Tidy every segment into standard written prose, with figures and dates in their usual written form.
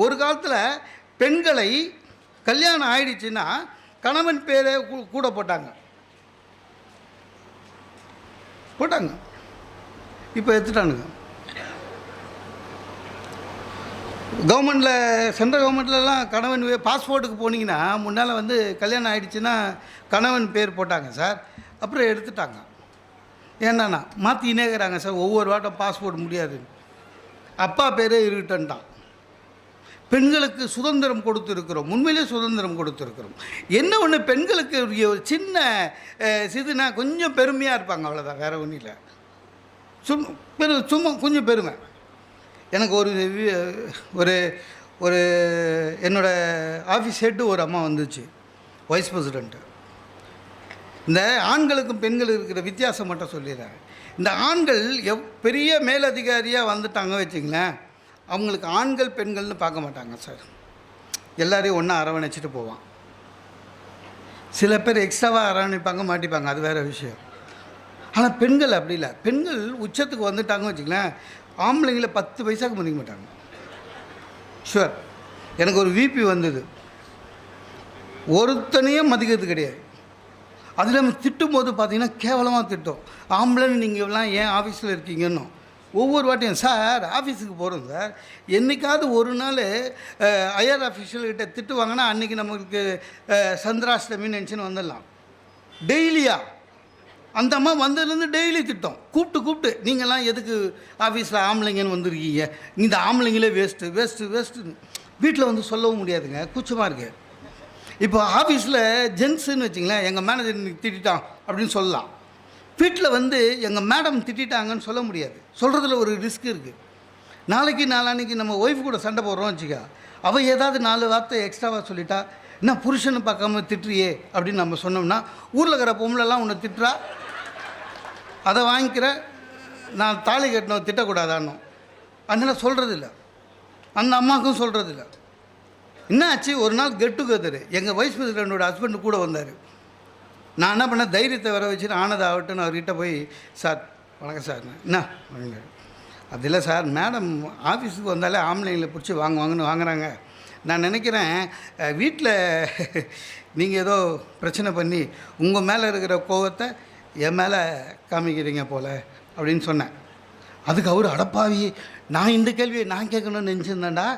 ஒரு காலத்தில் பெண்களை கல்யாணம் ஆயிடுச்சுன்னா கணவன் பேரை கூட போட்டாங்க. இப்போ எடுத்துட்டானுங்க. கவர்மெண்ட்டில், சென்ட்ரல் கவர்மெண்ட்லலாம் கணவன் பாஸ்போர்ட்டுக்கு போனீங்கன்னா முன்னால் வந்து கல்யாணம் ஆகிடுச்சுன்னா கணவன் பேர் போட்டாங்க சார். அப்புறம் எடுத்துட்டாங்க. ஏன்னா மாற்றினே இருக்கிறாங்க சார். ஒவ்வொரு வாட்டம் பாஸ்போர்ட் முடியாது, அப்பா பேரே இருக்கட்டும்ட்டான். பெண்களுக்கு சுதந்திரம் கொடுத்துருக்குறோம், உண்மையிலே சுதந்திரம் கொடுத்துருக்குறோம். என்ன ஒன்று, பெண்களுக்கு ஒரு சின்ன சிதுனா கொஞ்சம் பெருமையாக இருப்பாங்க, அவ்வளோதான், வேறு ஒன்றும் இல்லை. சும்மா கொஞ்சம் பெருமை. எனக்கு ஒரு ஒரு என்னோடய ஆஃபீஸ் ஹெட்டு ஒரு அம்மா வந்துச்சு, வைஸ் பிரசிடெண்ட்டு. இந்த ஆண்களுக்கும் பெண்களுக்கும் இருக்கிற வித்தியாசம் மட்டும் சொல்லிடுறேன். இந்த ஆண்கள் பெரிய மேலதிகாரியாக வந்துட்டாங்க வச்சிங்களேன், அவங்களுக்கு ஆண்கள் பெண்கள்னு பார்க்க மாட்டாங்க சார். எல்லாரையும் ஒன்றா அரவணைச்சிட்டு போவான். சில பேர் எக்ஸ்ட்ராவாக அரவணைப்பாங்க, மாட்டிப்பாங்க, அது வேறு விஷயம். ஆனால் பெண்கள் அப்படி இல்லை. பெண்கள் உச்சத்துக்கு வந்துட்டாங்க வச்சுங்களேன், ஆம்பளைங்களை 10 பைசாவுக்கு மதிக்க மாட்டாங்க. ஷுவர். எனக்கு ஒரு விபி வந்தது, ஒருத்தனையும் மதிக்கிறது கிடையாது. அதில் நம்ம திட்டும் போது பார்த்தீங்கன்னா கேவலமாக திட்டம். ஆம்பளைன்னு நீங்கள் எல்லாம் ஏன் ஆஃபீஸில் இருக்கீங்கன்னு ஒவ்வொரு வாட்டியும், சார் ஆஃபீஸுக்கு போகிறோம் சார், என்றைக்காவது ஒரு நாள் ஹையர் ஆஃபீஷியல்கிட்ட திட்டு வாங்கினா அன்றைக்கி நம்மளுக்கு சந்திராஷ்டமின்னு நினச்சின்னு வந்துடலாம். டெய்லியாக அந்த அம்மா வந்ததுலேருந்து டெய்லி திட்டம், கூப்பிட்டு நீங்கள்லாம் எதுக்கு ஆஃபீஸில் ஆம்பளைங்கன்னு வந்துருக்கீங்க, இந்த ஆம்பளைங்களே வேஸ்ட்டு. வீட்டில் வந்து சொல்லவும் முடியாதுங்க, கூச்சமாக இருக்குது. இப்போ ஆஃபீஸில் ஜென்ஸுன்னு வச்சிங்களேன், எங்கள் மேனேஜர் திட்டான் அப்படின்னு சொல்லலாம். வீட்டில் வந்து எங்கள் மேடம் திட்டாங்கன்னு சொல்ல முடியாது. சொல்கிறதுல ஒரு ரிஸ்க் இருக்குது. நாளான்னைக்கு நம்ம ஒய்ஃப் கூட சண்டை போடுறோம் வச்சுக்கா, அவள் ஏதாவது 4 வார்த்தை எக்ஸ்ட்ராவாக சொல்லிட்டா, என்ன புருஷனை பார்க்காம திட்டுறியே அப்படின்னு நம்ம சொன்னோம்னா, ஊரில் இருக்கிற பொம்பளைலாம் உன்னை திட்டுறா, அதை வாங்கிக்கிற, நான் தாலி கட்டணும் திட்டக்கூடாதான்னு. அதனால் சொல்கிறதில்ல, அந்த அம்மாவுக்கும் சொல்கிறதில்ல. என்ன ஆச்சு, ஒரு நாள் கெட் டுகெதரு, எங்கள் வைஸ் பிரசிடெண்ட்டோட ஹஸ்பண்டு கூட வந்தார். நான் என்ன பண்ணேன், தைரியத்தை வர வச்சுட்டு ஆனது ஆகட்டும்னு அவர்கிட்ட போய், சார் வணக்கம் சார், என்ன அப்படிங்க. அது இல்லை சார், மேடம் ஆஃபீஸுக்கு வந்தாலே ஆம்பளைங்களை பிடிச்சி வாங்குவாங்கன்னு வாங்குறாங்க. நான் நினைக்கிறேன் வீட்டில் நீங்கள் ஏதோ பிரச்சனை பண்ணி உங்கள் மேலே இருக்கிற கோவத்தை என் மேலே காமிக்கிறீங்க போல் அப்படின்னு சொன்னேன். அதுக்கு அவர், அடப்பாவி, நான் இந்த கேள்வியை நான் கேட்கணும்னு நினச்சிருந்தேன்டா,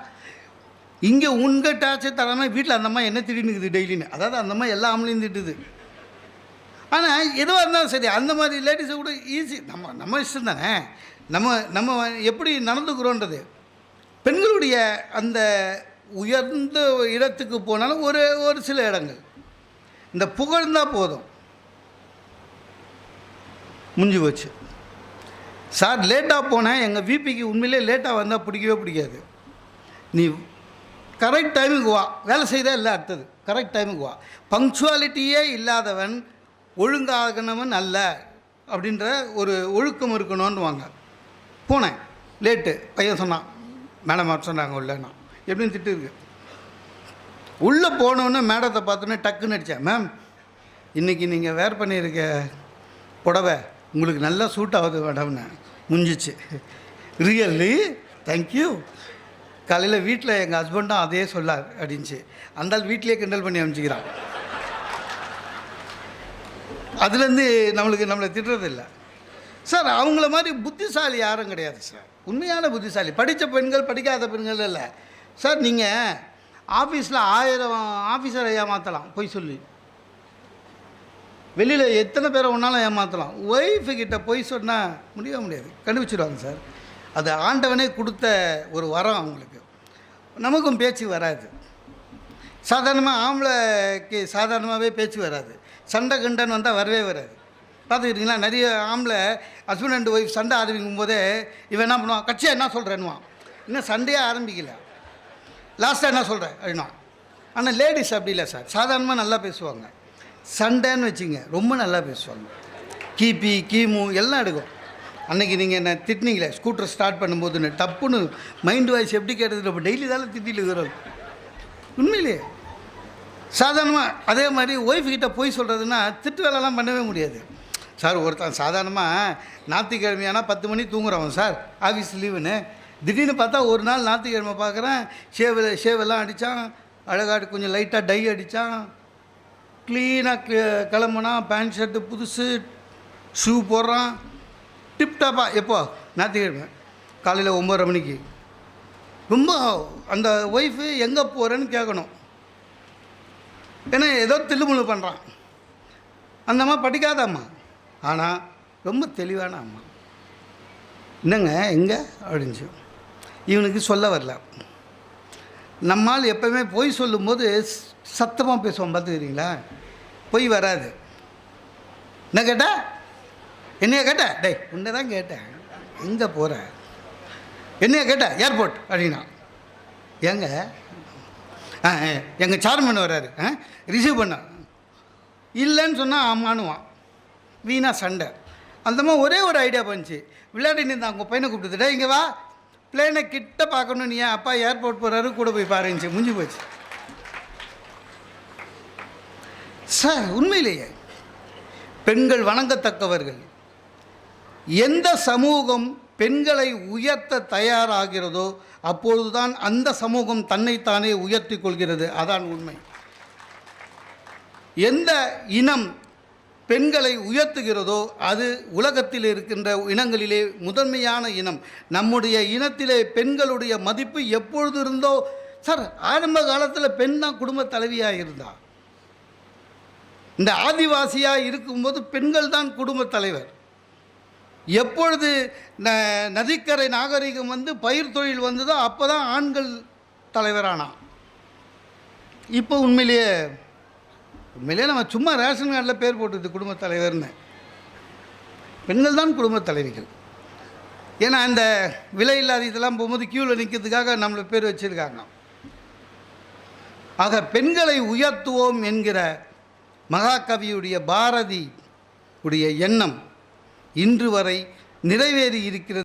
இங்கே உங்கள் டார்ச்சர் தராமல் வீட்டில் அந்த அம்மா என்ன திடீர்னுக்குது டெய்லின்னு. அதாவது அந்த அம்மா எல்லா ஆம்பளையும் திட்டுது. ஆனால் எதுவாக இருந்தாலும் சரி, அந்த மாதிரி லேடிஸை கூட ஈஸி, நம்ம இஷ்டம் தானே, நம்ம எப்படி நடந்துக்கிறோன்றது. பெண்களுடைய அந்த உயர்ந்த இடத்துக்கு போனாலும் ஒரு சில இடங்கள் இந்த புகழ்ந்தால் போதும், முடிஞ்சு போச்சு. சார் லேட்டாக போனேன், எங்கள் விபிக்கு உண்மையிலே லேட்டாக வந்தால் பிடிக்கவே பிடிக்காது. நீ கரெக்ட் டைமுக்கு வா, வேலை செய்தால் இல்லை, அடுத்தது கரெக்ட் டைமுக்கு வா. பங்க்சுவாலிட்டியே இல்லாதவன் ஒழுங்காகனவன் அல்ல அப்படின்ற ஒரு ஒழுக்கம் இருக்கணும்னு வாங்க. போனேன் லேட்டு, பையன் சொன்னான், மேடம் சொன்னாங்க உள்ளேண்ணா எப்படின்னு திட்டு இருக்கு. உள்ளே போனோன்னே மேடத்தை பார்த்தோன்னே டக்குன்னு அடித்தேன், மேம் இன்றைக்கி நீங்கள் வேர் பண்ணியிருக்க புடவை உங்களுக்கு நல்லா சூட் ஆகுது மேடம்னு. முடிஞ்சிச்சு. Really thank you. காலையில் வீட்டில் எங்கள் ஹஸ்பண்டும் அதே சொல்லார் அப்படின்ச்சு. அந்தால் வீட்டிலே கிண்டல் பண்ணி அமைச்சிக்கிறான். அதுலேருந்து நம்மளை திட்டுறதில்லை சார். அவங்கள மாதிரி புத்திசாலி யாரும் கிடையாது சார். உண்மையான புத்திசாலி படித்த பெண்கள், படிக்காத பெண்கள் இல்லை சார். நீங்கள் ஆஃபீஸில் 1000 ஆஃபீஸரை ஏமாற்றலாம் பொய் சொல்லி, வெளியில் எத்தனை பேரை ஒன்றாலும் ஏமாற்றலாம். ஒய்ஃபுக்கிட்ட பொய் சொன்னால் முடியாது, கண்டுபிடிச்சிடுவாங்க சார். அது ஆண்டவனே கொடுத்த ஒரு வரம் அவங்களுக்கு. நமக்கும் பேச்சு வராது. சாதாரணமாக ஆம்பளைக்கு சாதாரணமாகவே பேச்சு வராது. சண்டை கண்டன்னு வந்தால் வரவே வராது. பார்த்துக்கிட்டிங்களா, நிறைய ஆம்பளை ஹஸ்பண்ட் அண்ட் ஒய்ஃப் சண்டை ஆரம்பிக்கும் போதே இவன் என்ன பண்ணுவான், கட்சியாக என்ன சொல்கிறேன்னுவான். இன்னும் சண்டையே ஆரம்பிக்கல, லாஸ்ட்டாக என்ன சொல்கிறேன் அப்படின்னா. ஆனால் லேடிஸ் அப்படி இல்லை சார், சாதாரணமாக நல்லா பேசுவாங்க. சண்டைன்னு வச்சுங்க ரொம்ப நல்லா பேசுவாங்க. கிபி கிமு எல்லாம் எடுக்கும். அன்றைக்கி நீங்கள் என்ன திட்டினீங்களே ஸ்கூட்டர் ஸ்டார்ட் பண்ணும்போதுன்னு, டப்புன்னு மைண்ட் வாய்ஸ் எப்படி கேட்டது, நம்ம டெய்லி தானே திட்டிட்டு இருக்கிறோம். உண்மையிலேயே சாதாரணமாக அதே மாதிரி ஒய்ஃப்கிட்ட போய் சொல்கிறதுன்னா திட்டு வேலைலாம் பண்ணவே முடியாது சார். ஒருத்தன் சாதாரணமாக ஞாயிற்றுக்கிழமையானா 10 மணி தூங்குறவன் சார், ஆஃபீஸ் லீவுன்னு திடீர்னு பார்த்தா ஒரு நாள் ஞாயிற்றுக்கிழமை பார்க்குறேன், ஷேவெல்லாம் அடித்தான், அழகாடு கொஞ்சம் லைட்டாக டை அடித்தான், க்ளீனாக கிளம்புனான், பேண்ட் ஷர்ட்டு புதுசு, ஷூ போடுறான், டிப்டாப்பாக. எப்போ? ஞாயிற்றுக்கிழமை காலையில் 9:30 மணிக்கு. ரொம்ப அந்த ஒய்ஃபு எங்கே போகிறேன்னு கேட்கணும், ஏன்னா ஏதோ தில்லுமுள்ளு பண்ணுறான். அந்த அம்மா படிக்காத அம்மா, ஆனால் ரொம்ப தெளிவான அம்மா. என்னங்க எங்கே அப்படின்ச்சு. இவனுக்கு சொல்ல வரல. நம்மால் எப்போவுமே பொய் சொல்லும்போது சத்தமாக பேசுவோம், பார்த்துக்கிறீங்களா? பொய் வராது. என்ன கேட்ட? என்னையா கேட்ட? டேய் உன்னை தான் கேட்டேன், எங்கே போகிற? என்னையா கேட்ட? ஏர்போர்ட் அப்படின்னா. ஏங்க எங்கள் சேர்மன் வர்றாரு, ரிசீவ் பண்ண இல்லைன்னு சொன்னால் ஆமானுவான். வீணாக சண்டை. அந்தம்மா ஒரே ஒரு ஐடியா பண்ணிச்சு, விளையாடி நின்று அவங்க பையனை கூப்பிட்டுட்டா, இங்கே வா பிளேனை கிட்ட பார்க்கணும், நீ ஏன் அப்பா ஏர்போர்ட் போகிறாரு கூட போய் பாருந்துச்சு, முடிஞ்சு போச்சு. சார் உண்மையிலேயே பெண்கள் வணங்கத்தக்கவர்கள். எந்த சமூகம் பெண்களை உயர்த்த தயாராகிறதோ அப்பொழுதுதான் அந்த சமூகம் தன்னைத்தானே உயர்த்தி கொள்கிறது. அதான் உண்மை. எந்த இனம் பெண்களை உயர்த்துகிறதோ அது உலகத்தில் இருக்கின்ற இனங்களிலே முதன்மையான இனம். நம்முடைய இனத்திலே பெண்களுடைய மதிப்பு எப்பொழுது இருந்தோ சார், ஆரம்ப காலத்தில் பெண் தான் குடும்ப தலைவியாக இருந்தா. இந்த ஆதிவாசியாக இருக்கும்போது பெண்கள் தான் குடும்ப தலைவர். எப்பொழுது நதிக்கரை நாகரிகம் வந்து பயிர் தொழில் வந்ததோ அப்போ தான் ஆண்கள் தலைவரானான். இப்போ உண்மையிலேயே நம்ம சும்மா ரேஷன் கார்டில் பேர் போட்டுது குடும்ப தலைவர்னு. பெண்கள் தான் குடும்ப தலைவிகள். ஏன்னா அந்த விலை இல்லாத இதெல்லாம் போகும்போது க்யூவில் நிற்கிறதுக்காக நம்மளை பேர் வச்சுருக்காங்க. ஆக பெண்களை உயர்த்துவோம் என்கிற மகாகவியுடைய பாரதி உடைய எண்ணம் இன்று வரை நிறைவேறி இருக்கிறது.